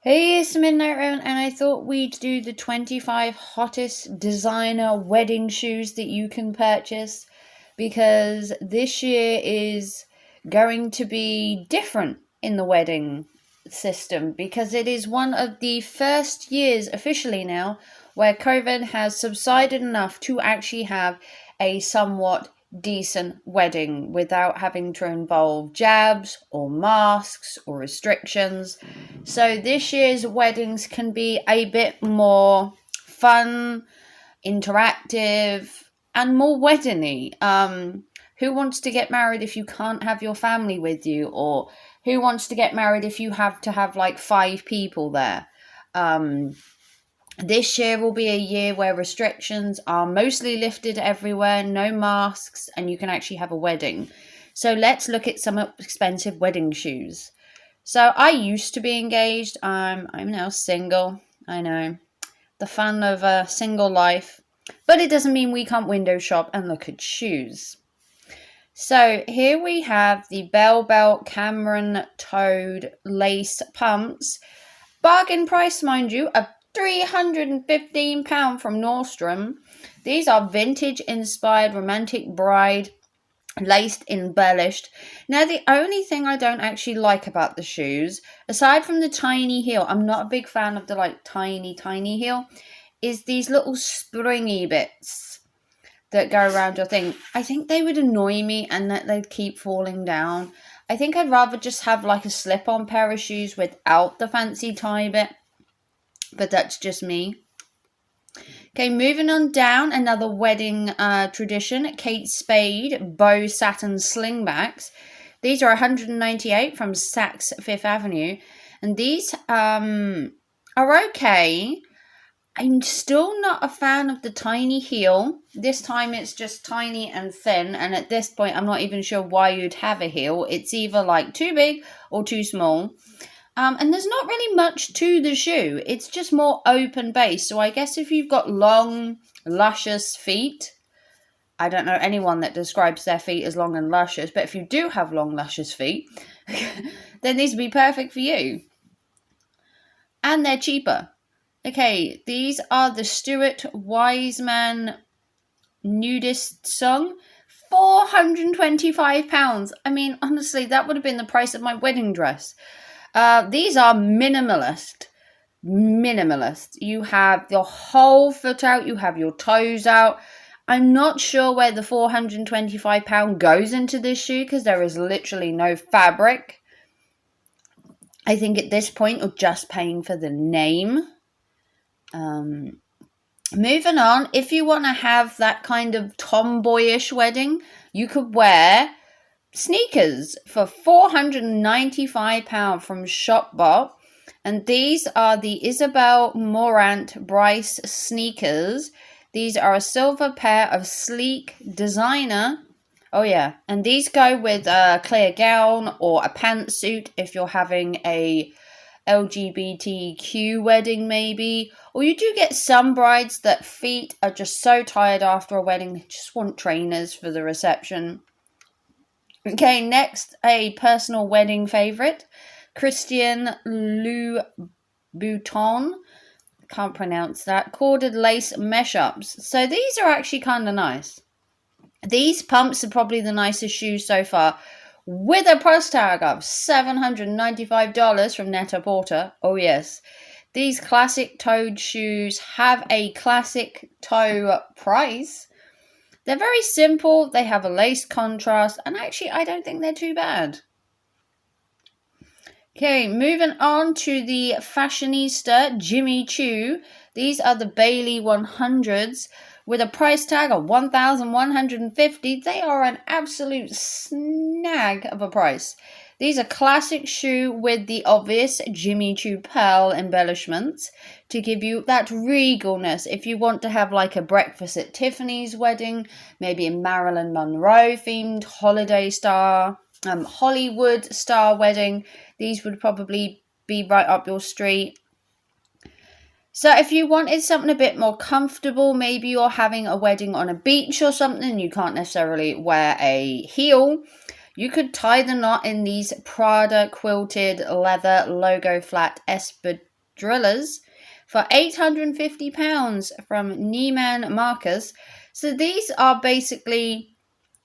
Hey, it's Midnight Round, and I thought we'd do the 25 hottest designer wedding shoes that you can purchase because this year is going to be different in the wedding system because it is one of the first years officially now where COVID has subsided enough to actually have a somewhat decent wedding without having to involve jabs or masks or restrictions. So this year's weddings can be a bit more fun, interactive, and more wedding-y. Who wants to get married if you can't have your family with you? Or who wants to get married if you have to have like 5 people there? Um, this year will be a year where restrictions are mostly lifted everywhere, no masks, and you can actually have a wedding. So let's look at some expensive wedding shoes. So I used to be engaged. I'm now single. I know. The fun of a single life. But it doesn't mean we can't window shop and look at shoes. So here we have the Bell Belt Cameron Toed lace pumps. Bargain price, mind you, of £315 from Nordstrom. These are vintage inspired romantic bride laced embellished. Now the only thing I don't actually like about the shoes, aside from the tiny heel, I'm not a big fan of the like tiny heel, is these little springy bits that go around your thing. I think they would annoy me and that they'd keep falling down. I think I'd rather just have like a slip-on pair of shoes without the fancy tie bit, but that's just me. Okay, moving on down, another wedding tradition, Kate Spade bow satin slingbacks. These are 198 from Saks Fifth Avenue, and these are okay. I'm still not a fan of the tiny heel. This time it's just tiny and thin, and at this point I'm not even sure why you'd have a heel. It's either like too big or too small. And there's not really much to the shoe. It's just more open base. So I guess if you've got long, luscious feet, I don't know anyone that describes their feet as long and luscious, but if you do have long, luscious feet, then these would be perfect for you. And they're cheaper. Okay, these are the Stuart Wiseman Nudist Song. £425. I mean, honestly, that would have been the price of my wedding dress. These are minimalist. You have your whole foot out. You have your toes out. I'm not sure where the £425 goes into this shoe because there is literally no fabric. I think at this point you're just paying for the name. Moving on, if you want to have that kind of tomboyish wedding, you could wear sneakers for £495 from Shopbot, and these are the Isabel Morant Bryce sneakers. These are a silver pair of sleek designer. Oh yeah, and these go with a clear gown or a pantsuit if you're having a LGBTQ wedding maybe, or you do get some brides that feet are just so tired after a wedding they just want trainers for the reception. Okay, next, a personal wedding favorite, Christian Louboutin. Can't pronounce that. Corded lace mesh-ups. So these are actually kind of nice. These pumps are probably the nicest shoes so far, with a price tag of $795 from Net-a-Porter. Oh yes. These classic toed shoes have a classic toe price. They're very simple, they have a lace contrast, and actually I don't think they're too bad. Okay, moving on to the fashionista Jimmy Choo. These are the Bailey 100s with a price tag of $1,150. They are an absolute snag of a price. These are classic shoe with the obvious Jimmy Choo pearl embellishments to give you that regalness. If you want to have like a breakfast at Tiffany's wedding, maybe a Marilyn Monroe themed Hollywood star wedding, these would probably be right up your street. So if you wanted something a bit more comfortable, maybe you're having a wedding on a beach or something, you can't necessarily wear a heel, you could tie the knot in these Prada quilted leather logo flat drillers for £850 from Neiman Marcus. So these are basically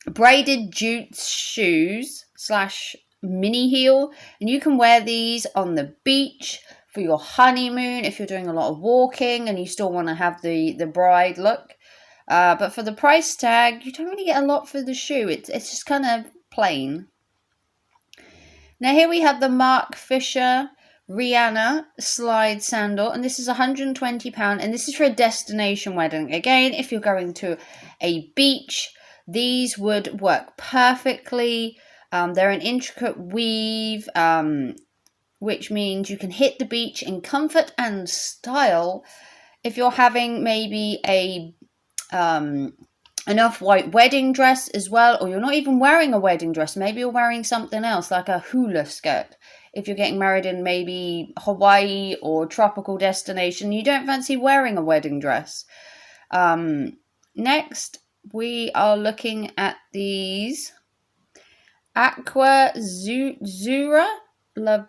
braided jute shoes slash mini heel, and you can wear these on the beach for your honeymoon if you're doing a lot of walking and you still want to have the bride look. But for the price tag, you don't really get a lot for the shoe. It's just kind of plain. Now here we have the Mark Fisher Rihanna slide sandal, and this is £120, and this is for a destination wedding. Again, if you're going to a beach, these would work perfectly. They're an intricate weave, which means you can hit the beach in comfort and style. If you're having maybe a an off-white wedding dress as well, or you're not even wearing a wedding dress, maybe you're wearing something else like a hula skirt. If you're getting married in maybe Hawaii or tropical destination, you don't fancy wearing a wedding dress. Next, we are looking at these Aqua Zura La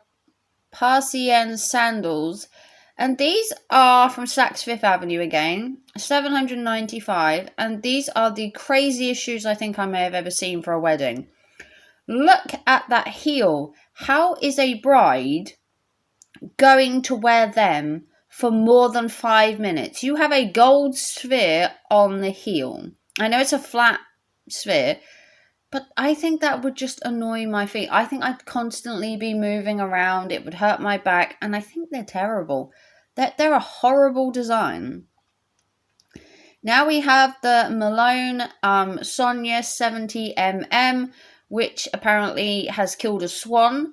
Parisienne sandals. And these are from Saks Fifth Avenue again, $795. And these are the craziest shoes I think I may have ever seen for a wedding. Look at that heel. How is a bride going to wear them for more than 5 minutes? You have a gold sphere on the heel. I know it's a flat sphere, but I think that would just annoy my feet. I think I'd constantly be moving around. It would hurt my back. And I think they're terrible. They're a horrible design. Now we have the Malone Sonia 70mm, which apparently has killed a swan.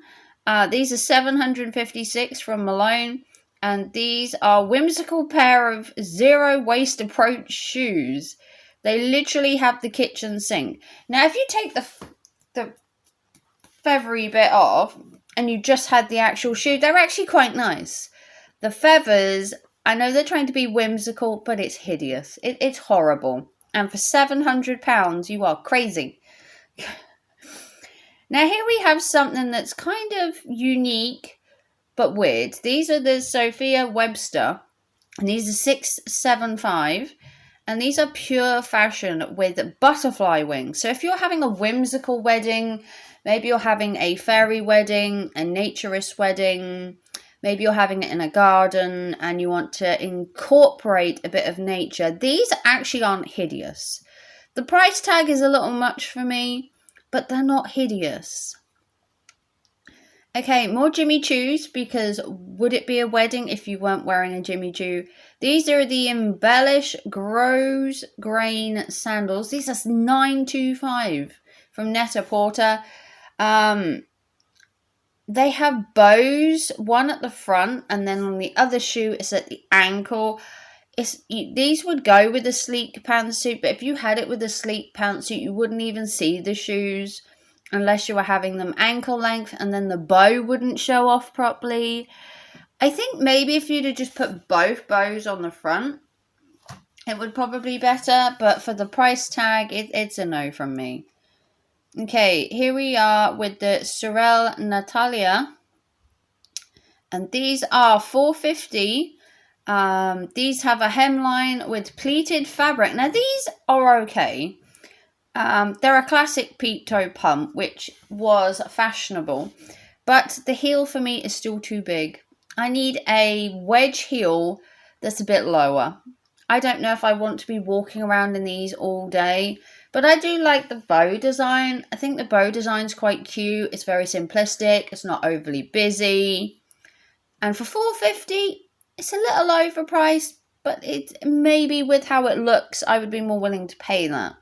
These are $756 from Malone. And these are a whimsical pair of zero-waste approach shoes. They literally have the kitchen sink. Now, if you take the feathery bit off and you just had the actual shoe, they're actually quite nice. The feathers, I know they're trying to be whimsical, but it's hideous. It's horrible. And for £700, you are crazy. Now, here we have something that's kind of unique, but weird. These are the Sophia Webster, and these are $675. And these are pure fashion with butterfly wings. So if you're having a whimsical wedding, maybe you're having a fairy wedding, a naturist wedding, maybe you're having it in a garden and you want to incorporate a bit of nature, these actually aren't hideous. The price tag is a little much for me, but they're not hideous. Okay, more Jimmy Choos, because would it be a wedding if you weren't wearing a Jimmy Choo? These are the Embellish Grows Grain sandals. These are $925 from Net-a-Porter. They have bows, one at the front, and then on the other shoe it's at the ankle. These would go with a sleek pantsuit, but if you had it with a sleek pantsuit, you wouldn't even see the shoes unless you were having them ankle length, and then the bow wouldn't show off properly. I think maybe if you'd have just put both bows on the front, it would probably be better, but for the price tag, it's a no from me. Okay, here we are with the Sorel Natalia, and these are $450. These have a hemline with pleated fabric. Now, these are okay. They're a classic peep toe pump, which was fashionable, but the heel for me is still too big. I need a wedge heel that's a bit lower. I don't know if I want to be walking around in these all day, but I do like the bow design. I think the bow design's quite cute. It's very simplistic. It's not overly busy. And for $450, it's a little overpriced, but it's maybe with how it looks, I would be more willing to pay that.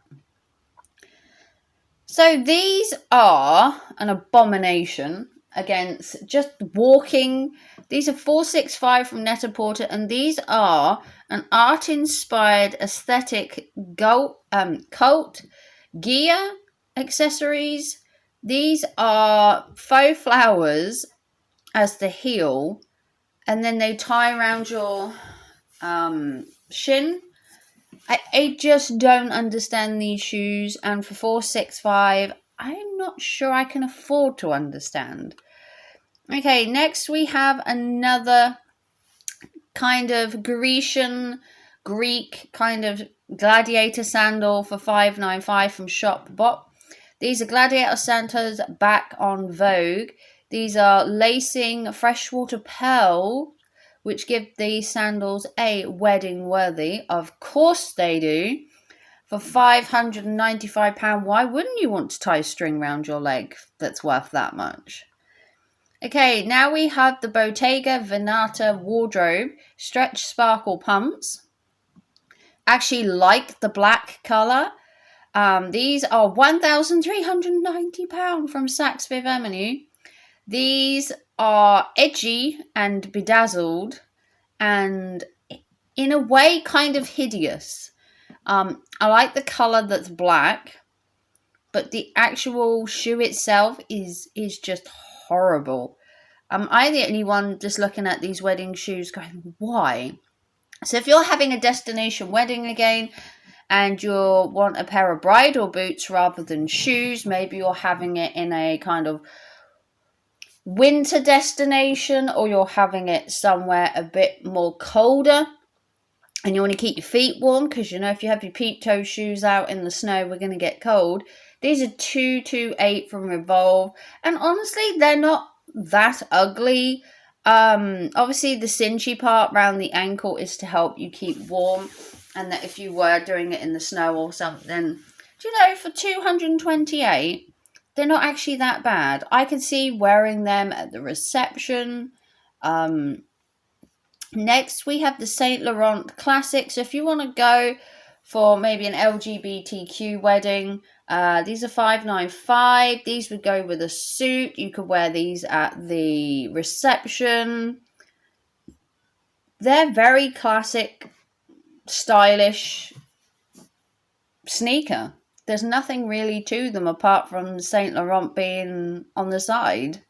So these are an abomination against just walking. These are $465 from Net-a-Porter, and these are an art-inspired aesthetic cult gear accessories. These are faux flowers as the heel, and then they tie around your shin. I just don't understand these shoes, and for $465, I'm not sure I can afford to understand. Okay, next we have another kind of Grecian, Greek kind of gladiator sandal for $5.95 from Shop Bop. These are gladiator sandals back on Vogue. These are lacing freshwater pearl, which give these sandals a wedding worthy. Of course they do. For £595, why wouldn't you want to tie a string around your leg that's worth that much? Okay, now we have the Bottega Veneta wardrobe stretch sparkle pumps. Actually like the black colour. These are £1,390 from Saks Fifth Avenue. These are edgy and bedazzled and in a way kind of hideous. I like the colour that's black, but the actual shoe itself is just horrible. I'm the only one just looking at these wedding shoes going, why? So if you're having a destination wedding again and you want a pair of bridal boots rather than shoes, maybe you're having it in a kind of winter destination, or you're having it somewhere a bit more colder and you want to keep your feet warm, because you know if you have your peep toe shoes out in the snow, we're going to get cold. These are 228 from Revolve, and honestly they're not that ugly. Obviously the cinchy part around the ankle is to help you keep warm, and that if you were doing it in the snow or something, do you know, for 228 they're not actually that bad. I can see wearing them at the reception. Next, we have the Saint Laurent Classic. So if you want to go for maybe an LGBTQ wedding, these are $5.95. These would go with a suit. You could wear these at the reception. They're very classic, stylish sneaker. There's nothing really to them apart from Saint Laurent being on the side.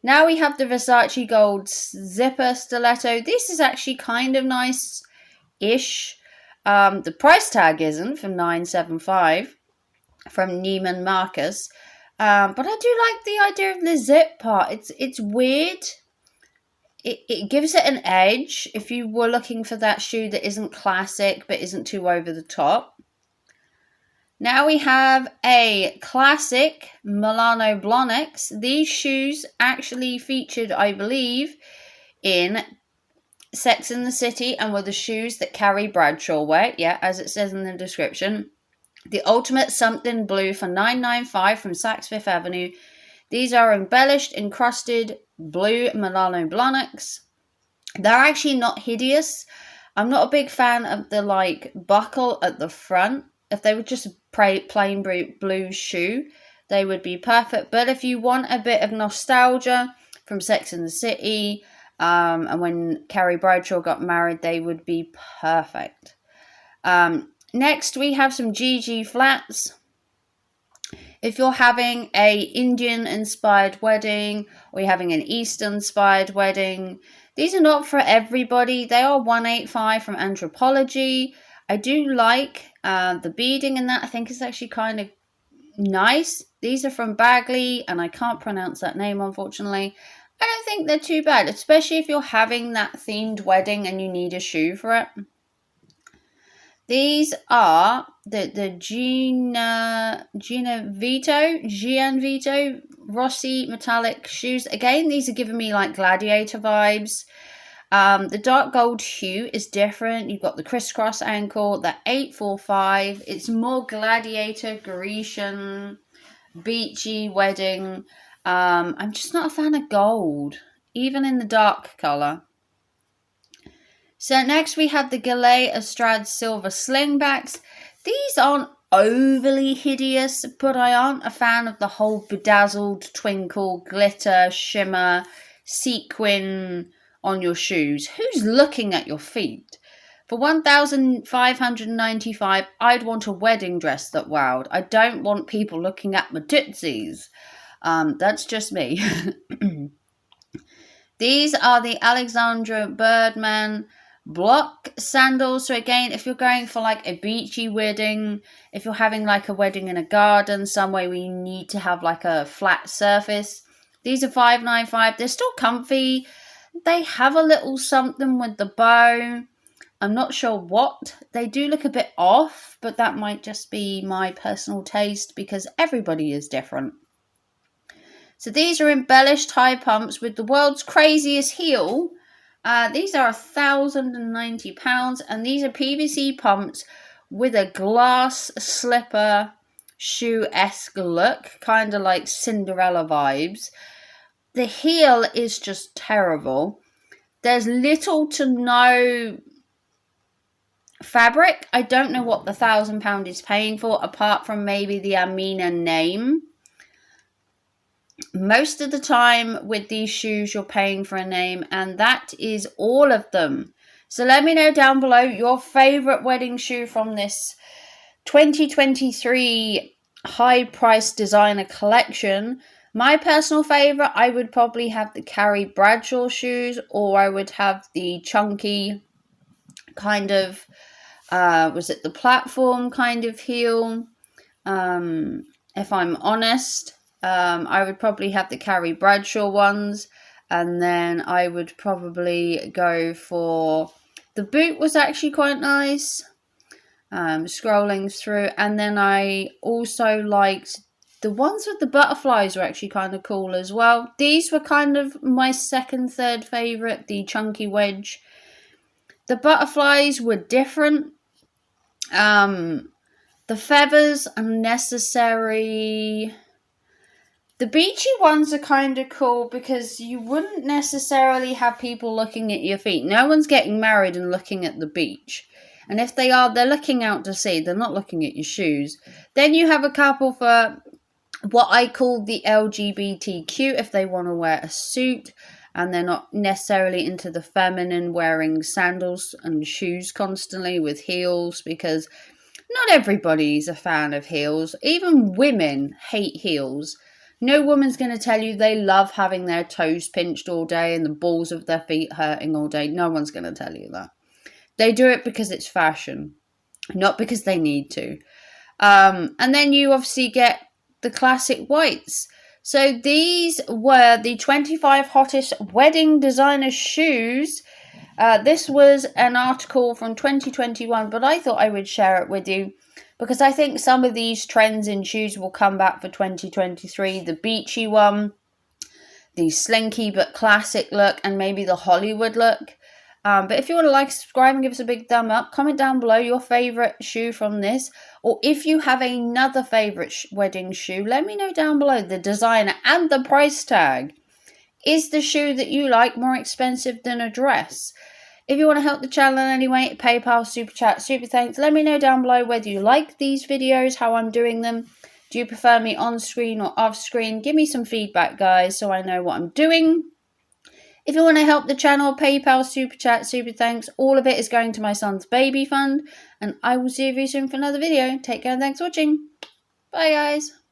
Now we have the Versace Gold Zipper Stiletto. This is actually kind of nice-ish. The price tag isn't, from $975 from Neiman Marcus. But I do like the idea of the zip part. It's weird. It gives it an edge if you were looking for that shoe that isn't classic but isn't too over the top. Now we have a classic Milano Blahniks. These shoes actually featured, I believe, in Sex and the City and were the shoes that Carrie Bradshaw wear. Yeah, as it says in the description. The Ultimate Something Blue for $9.95 from Saks Fifth Avenue. These are embellished, encrusted blue Milano Blahniks. They're actually not hideous. I'm not a big fan of the buckle at the front. If they were just a plain blue shoe, they would be perfect. But if you want a bit of nostalgia from Sex and the City, and when Carrie Bradshaw got married, they would be perfect. Next, we have some GG flats. If you're having a Indian-inspired wedding, or you're having an Eastern-inspired wedding, these are not for everybody. They are $185 from Anthropologie. I do like the beading in that. I think it's actually kind of nice. These are from Bagley, and I can't pronounce that name, unfortunately. I don't think they're too bad, especially if you're having that themed wedding and you need a shoe for it. These are the Gianvito Rossi metallic shoes. Again, these are giving me like gladiator vibes. The dark gold hue is different. You've got the crisscross ankle, the 845. It's more gladiator, Grecian, beachy wedding. I'm just not a fan of gold, even in the dark colour. So next we have the Gillet Estrade Silver Slingbacks. These aren't overly hideous, but I aren't a fan of the whole bedazzled, twinkle, glitter, shimmer, sequin on your shoes. Who's looking at your feet? For $1,595, I'd want a wedding dress that wowed. I don't want people looking at my tootsies. That's just me. These are the Alexandra Birdman block sandals. So again, if you're going for like a beachy wedding, if you're having like a wedding in a garden, somewhere where you need to have like a flat surface, these are $5.95. They're still comfy. They have a little something with the bow. I'm not sure what. They do look a bit off, but that might just be my personal taste because everybody is different. So these are embellished high pumps with the world's craziest heel. These are £1,090, and these are PVC pumps with a glass slipper shoe-esque look, kind of like Cinderella vibes. The heel is just terrible. There's little to no fabric. I don't know what the £1,000 is paying for, apart from maybe the Amina name. Most of the time with these shoes, you're paying for a name, and that is all of them. So let me know down below your favorite wedding shoe from this 2023 high price designer collection. My personal favorite, I would probably have the Carrie Bradshaw shoes, or I would have the chunky kind of was it the platform kind of heel. If I'm honest, I would probably have the Carrie Bradshaw ones, and then I would probably go for the boot. Was actually quite nice. Scrolling through, and then I also liked the ones with the butterflies, were actually kind of cool as well. These were kind of my second, third favorite, the chunky wedge. The butterflies were different. The feathers unnecessary. The beachy ones are kind of cool because you wouldn't necessarily have people looking at your feet. No one's getting married and looking at the beach. And if they are, they're looking out to sea. They're not looking at your shoes. Then you have a couple for what I call the LGBTQ, if they want to wear a suit and they're not necessarily into the feminine, wearing sandals and shoes constantly with heels, because not everybody's a fan of heels. Even women hate heels. No woman's going to tell you they love having their toes pinched all day and the balls of their feet hurting all day. No one's going to tell you that. They do it because it's fashion, not because they need to. And then you obviously get the classic whites. So these were the 25 hottest wedding designer shoes. This was an article from 2021, but I thought I would share it with you because I think some of these trends in shoes will come back for 2023. The beachy one, the slinky but classic look, and maybe the Hollywood look. But if you want to like, subscribe, and give us a big thumb up, comment down below your favorite shoe from this. Or if you have another favorite wedding shoe, let me know down below the designer and the price tag. Is the shoe that you like more expensive than a dress? If you want to help the channel in any way, PayPal, Super Chat, Super Thanks, let me know down below whether you like these videos, how I'm doing them. Do you prefer me on screen or off screen? Give me some feedback, guys, so I know what I'm doing. If you want to help the channel, PayPal, Super Chat, Super Thanks, all of it is going to my son's baby fund. And I will see you very soon for another video. Take care and thanks for watching. Bye, guys.